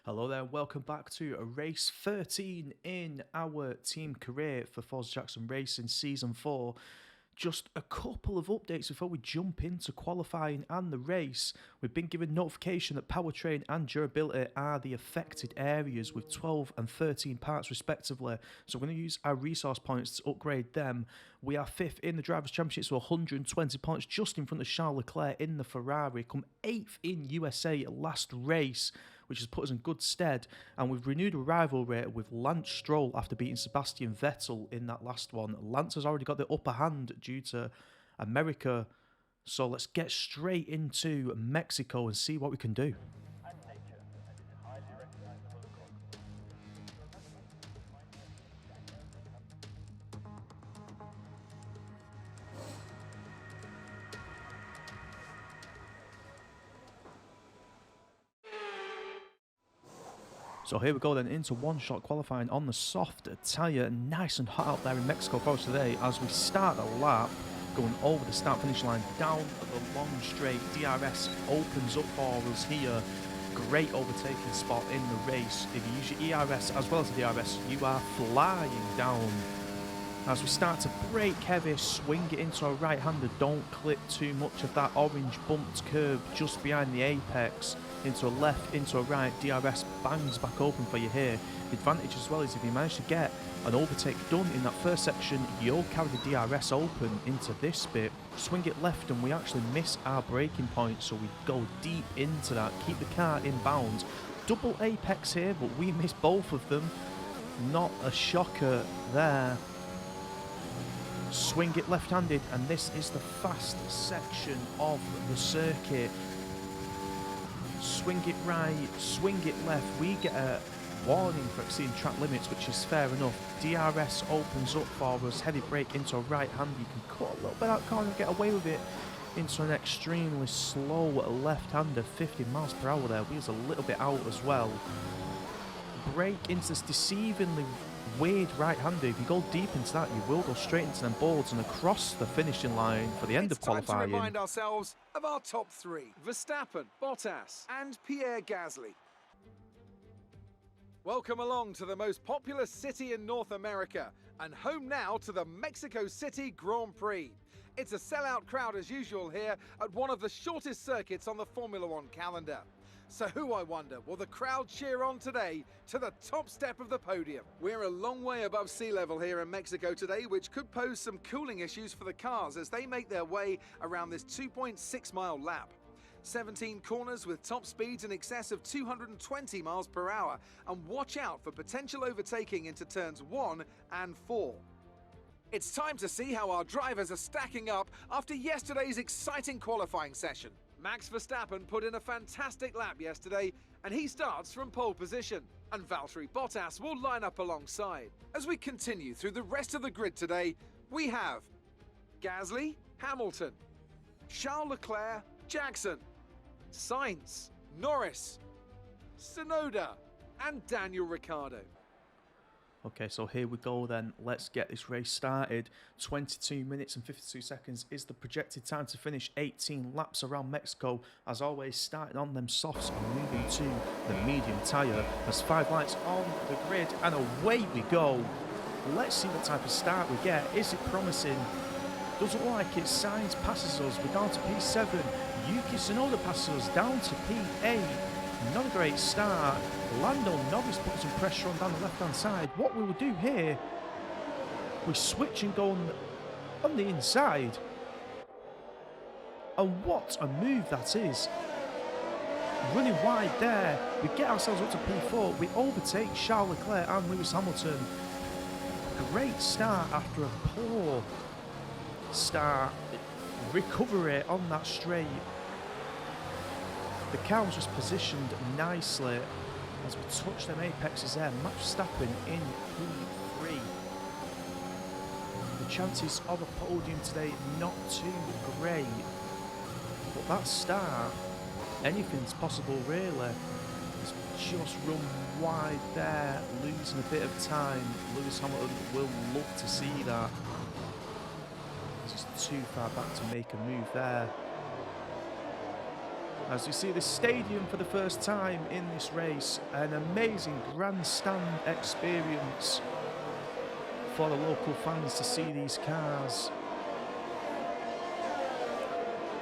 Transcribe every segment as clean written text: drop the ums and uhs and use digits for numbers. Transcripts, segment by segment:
Hello there, welcome back to race 13 in our team career for Forza Jackson Racing Season 4. Just a couple of updates before we jump into qualifying and the race. We've been given notification that powertrain and durability are the affected areas with 12 and 13 parts respectively. So we're going to use our resource points to upgrade them. We are 5th in the Drivers' Championship, so 120 points just in front of Charles Leclerc in the Ferrari. Come 8th in USA last race, which has put us in good stead. And we've renewed a rivalry with Lance Stroll after beating Sebastian Vettel in that last one. Lance has already got the upper hand due to America. So let's get straight into Mexico and see what we can do. So here we go then into one-shot qualifying on the soft tyre. Nice and hot out there in Mexico for us today as we start the lap. Going over the start-finish line, down the long straight. DRS opens up for us here. Great overtaking spot in the race. If you use your ERS as well as the DRS, you are flying down. As we start to brake heavy, swing it into a right-hander. Don't clip too much of that orange bumped curb just behind the apex. Into a left, into a right, DRS bangs back open for you here. The advantage as well is if you manage to get an overtake done in that first section, you'll carry the DRS open into this bit. Swing it left and we actually miss our braking point, so we go deep into that, keep the car in bounds. Double apex here, but we miss both of them. Not a shocker there. Swing it left-handed, and this is the fast section of the circuit. Swing it right, swing it left. We get a warning for exceeding track limits, which is fair enough. DRS opens up for us. Heavy brake into a right hand. You can cut a little bit out of the corner and get away with it into an extremely slow left-hander. 50 miles per hour there. Wheels a little bit out as well. Brake into this deceivingly weird right-hander. If you go deep into that, you will go straight into them boards and across the finishing line for the end of qualifying. It's time to remind ourselves of our top three: Verstappen, Bottas and Pierre Gasly. Welcome along to the most populous city in North America and home now to the Mexico City Grand Prix. It's a sellout crowd as usual here at one of the shortest circuits on the Formula One calendar. So who, I wonder, will the crowd cheer on today to the top step of the podium? We're a long way above sea level here in Mexico today, which could pose some cooling issues for the cars as they make their way around this 2.6-mile lap. 17 corners with top speeds in excess of 220 miles per hour, and watch out for potential overtaking into turns 1 and 4. It's time to see how our drivers are stacking up after yesterday's exciting qualifying session. Max Verstappen put in a fantastic lap yesterday, and he starts from pole position. And Valtteri Bottas will line up alongside. As we continue through the rest of the grid today, we have Gasly, Hamilton, Charles Leclerc, Jackson, Sainz, Norris, Tsunoda, and Daniel Ricciardo. Okay, so here we go then. Let's get this race started. 22 minutes and 52 seconds is the projected time to finish 18 laps around Mexico. As always, starting on them softs and moving to the medium tyre. There's 5 lights on the grid and away we go. Let's see what type of start we get. Is it promising? Doesn't look like it. Sainz passes us. We're down to P7. Yuki Tsunoda passes us down to P8. Not a great start. Lando Norris putting some pressure on down the left-hand side. What we will do here, we switch and go on the inside. And what a move that is. Running wide there. We get ourselves up to P4. We overtake Charles Leclerc and Lewis Hamilton. Great start after a poor start. Recovery on that straight. The car was just positioned nicely as we touch them apexes there. Max Verstappen in P3. The chances of a podium today not too great. But that start, anything's possible really. It's just run wide there, losing a bit of time. Lewis Hamilton will love to see that. He's just too far back to make a move there. As we see the stadium for the first time in this race, an amazing grandstand experience for the local fans to see these cars.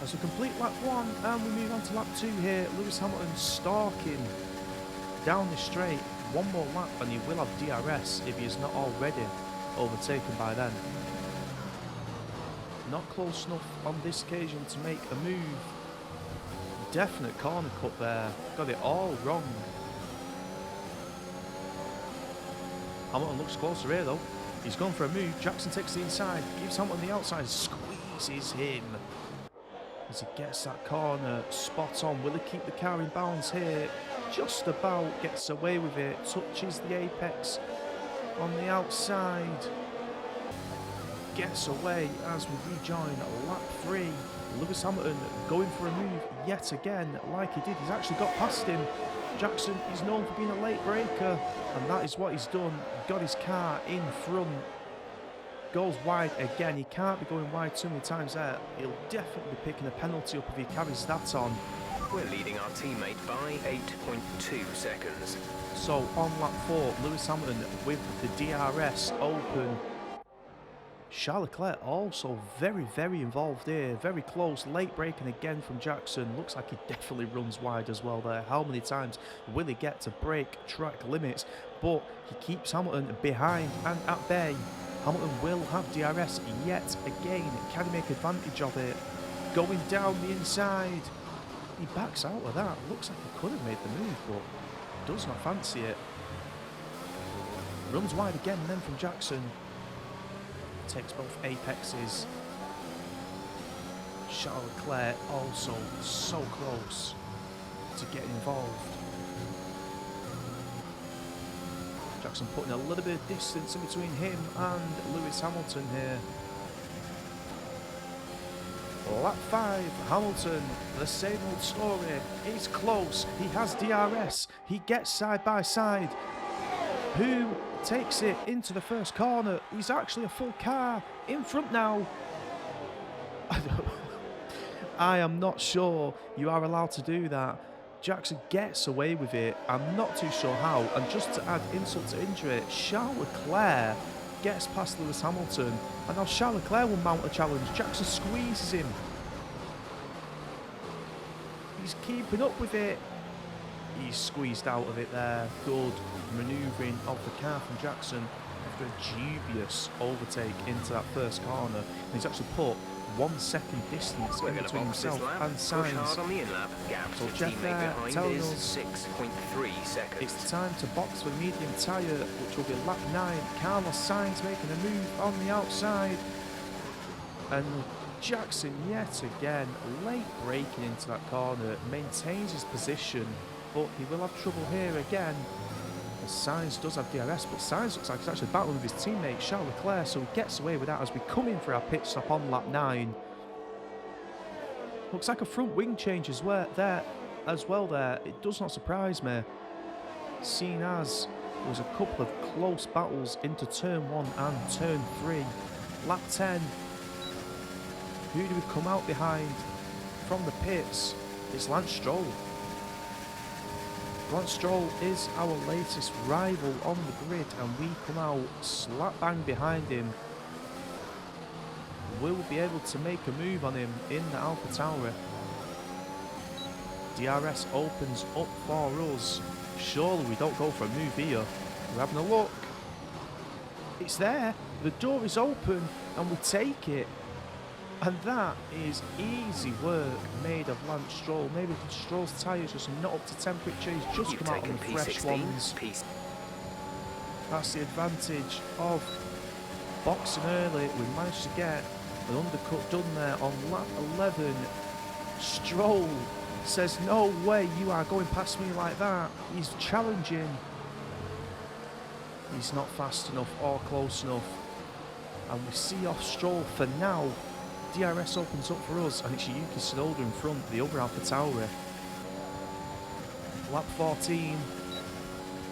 As we complete lap 1 and we move on to lap 2 here, Lewis Hamilton stalking down the straight. One more lap and he will have DRS if he is not already overtaken by then. Not close enough on this occasion to make a move. Definite corner cut there. Got it all wrong. Hamilton looks closer here though. He's gone for a move. Jackson takes the inside, gives Hamilton the outside, squeezes him. As he gets that corner spot on. Will he keep the car in balance here? Just about gets away with it. Touches the apex on the outside. Gets away as we rejoin lap 3. Lewis Hamilton going for a move yet again like he did. He's actually got past him. Jackson is known for being a late breaker, and that is what he's done. Got his car in front. Goes wide again. He can't be going wide too many times there. He'll definitely be picking a penalty up if he carries that on. We're leading our teammate by 8.2 seconds. So on lap 4, Lewis Hamilton with the DRS open. Charles Leclerc also very involved here. Very close. Late braking again from Jackson. Looks like he definitely runs wide as well there. How many times will he get to break track limits? But he keeps Hamilton behind and at bay. Hamilton will have DRS yet again. Can he make advantage of it? Going down the inside. He backs out of that. Looks like he could have made the move, but does not fancy it. Runs wide again then from Jackson. Takes both apexes. Charles Leclerc also so close to getting involved. Jackson putting a little bit of distance in between him and Lewis Hamilton here. Lap 5, Hamilton, the same old story. He's close, he has DRS, he gets side by side. Who takes it into the first corner? He's actually a full car in front now. I am not sure you are allowed to do that. Jackson gets away with it. I'm not too sure how. And just to add insult to injury, Charles Leclerc gets past Lewis Hamilton. And now Charles Leclerc will mount a challenge. Jackson squeezes him. He's keeping up with it. He's squeezed out of it there. Good manoeuvring of the car from Jackson after a dubious overtake into that first corner. And he's actually put 1 second distance in between himself and Sainz. So Jeff there telling us 6.3 seconds. It's time to box for the medium tyre, which will be lap 9. Carlos Sainz making a move on the outside. And Jackson yet again late braking into that corner, maintains his position, but he will have trouble here again. As Sainz does have DRS, but Sainz looks like he's actually battling with his teammate Charles Leclerc, so he gets away with that as we come in for our pit stop on lap 9. Looks like a front wing change as well there. It does not surprise me, seeing as there was a couple of close battles into turn 1 and turn 3. Lap 10. Who do we come out behind from the pits? It's Lance Stroll. Lance Stroll is our latest rival on the grid, and we come out slap bang behind him. Will be able to make a move on him in the AlphaTauri. DRS opens up for us. Surely we don't go for a move here. We're having a look. It's there. The door is open, and we take it. And that is easy work made of Lance Stroll. Maybe Stroll's tyres just not up to temperature. He's just come out on the fresh ones. That's the advantage of boxing early. We managed to get an undercut done there on lap 11. Stroll says, no way you are going past me like that. He's challenging. He's not fast enough or close enough. And we see off Stroll for now. DRS opens up for us, and it's Yuki Tsunoda in front, the other AlphaTauri. Lap 14,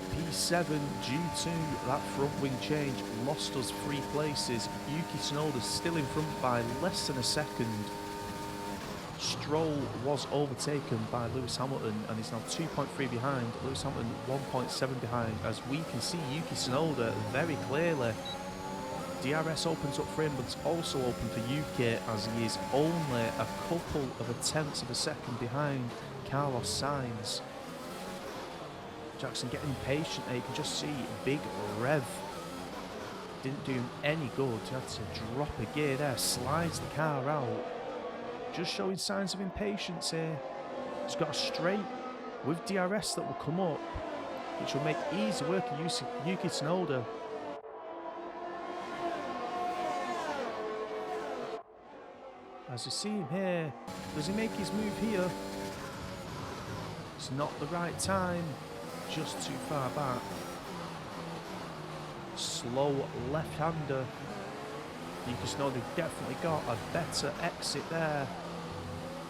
P7, due to that front wing change, lost us 3 places. Yuki Tsunoda still in front by less than a second. Stroll was overtaken by Lewis Hamilton and is now 2.3 behind. Lewis Hamilton 1.7 behind, as we can see Yuki Tsunoda very clearly. DRS opens up for him, but it's also open for Yuki, as he is only a couple of tenths of a second behind Carlos Sainz. Jackson getting impatient there. You can just see big rev. Didn't do him any good. He had to drop a gear there, slides the car out. Just showing signs of impatience here. He's got a straight with DRS that will come up, which will make easy work of Yuki Tsunoda. As you see him here, does he make his move here? It's not the right time, just too far back. Slow left-hander. Yuki Tsunoda definitely got a better exit there.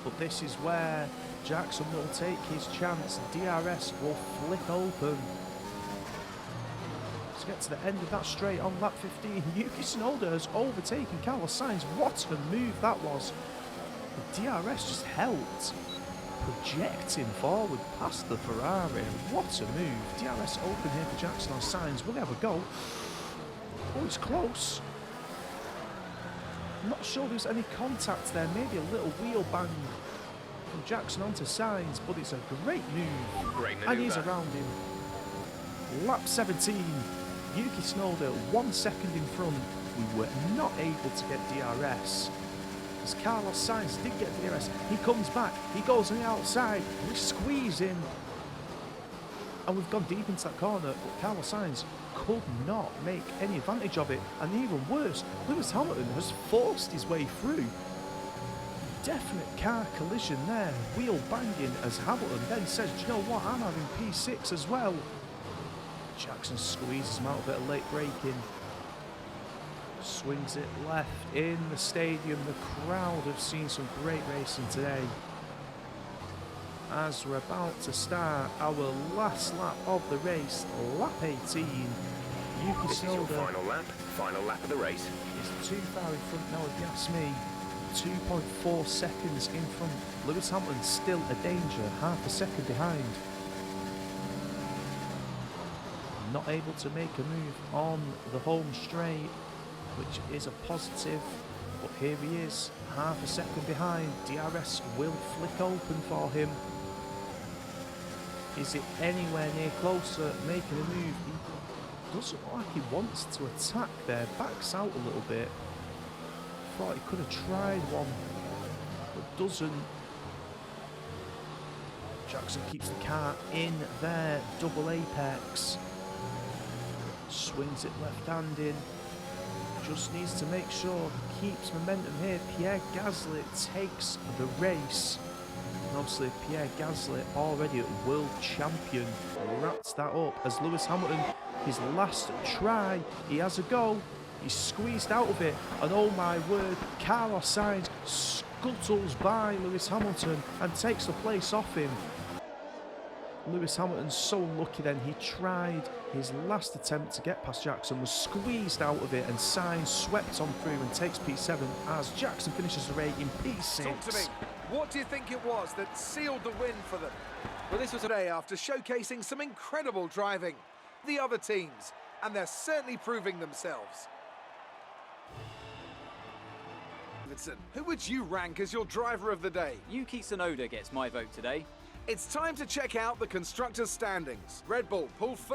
But this is where Jackson will take his chance. DRS will flick open. Let's get to the end of that straight on lap 15. Yuki Tsunoda has overtaken Carlos Sainz. What a move that was. The DRS just helped project him forward past the Ferrari. What a move. DRS open here for Jackson on Sainz. Will he have a go? Oh, it's close. I'm not sure there's any contact there. Maybe a little wheel bang from Jackson onto Sainz, but it's a great move. Great maneuver. And he's around him. Lap 17. Yuki Tsunoda 1 second in front. We were not able to get DRS. As Carlos Sainz did get DRS, he comes back, he goes on the outside, we squeeze in. And we've gone deep into that corner, but Carlos Sainz could not make any advantage of it. And even worse, Lewis Hamilton has forced his way through. Definite car collision there, wheel banging, as Hamilton then says, do you know what, I'm having P6 as well. Jackson squeezes him out a bit of late braking. Swings it left in the stadium. The crowd have seen some great racing today. As we're about to start our last lap of the race, lap 18. Yuki This is your Tsunoda final lap of the race. is too far in front now, if you ask me. 2.4 seconds in front. Lewis Hamilton still a danger, half a second behind. Not able to make a move on the home straight, which is a positive, but here he is, half a second behind. DRS will flick open for him. Is it anywhere near closer, making a move? He doesn't look like he wants to attack there, backs out a little bit. Thought he could have tried one, but doesn't. Jackson keeps the car in there, double apex. Swings it left-handed. Just needs to make sure he keeps momentum here. Pierre Gasly takes the race. And obviously Pierre Gasly, already a world champion, wraps that up as Lewis Hamilton, his last try, he has a go. He's squeezed out of it, and oh my word, Carlos Sainz scuttles by Lewis Hamilton and takes the place off him. Lewis Hamilton's so lucky then, he tried his last attempt to get past Jackson, was squeezed out of it, and Sainz swept on through and takes P7 as Jackson finishes the race in P6. Talk to me. What do you think it was that sealed the win for them? Well, this was today after showcasing some incredible driving. The other teams, and they're certainly proving themselves. Who would you rank as your driver of the day? Yuki Tsunoda gets my vote today. It's time to check out the constructors' standings. Red Bull pull first.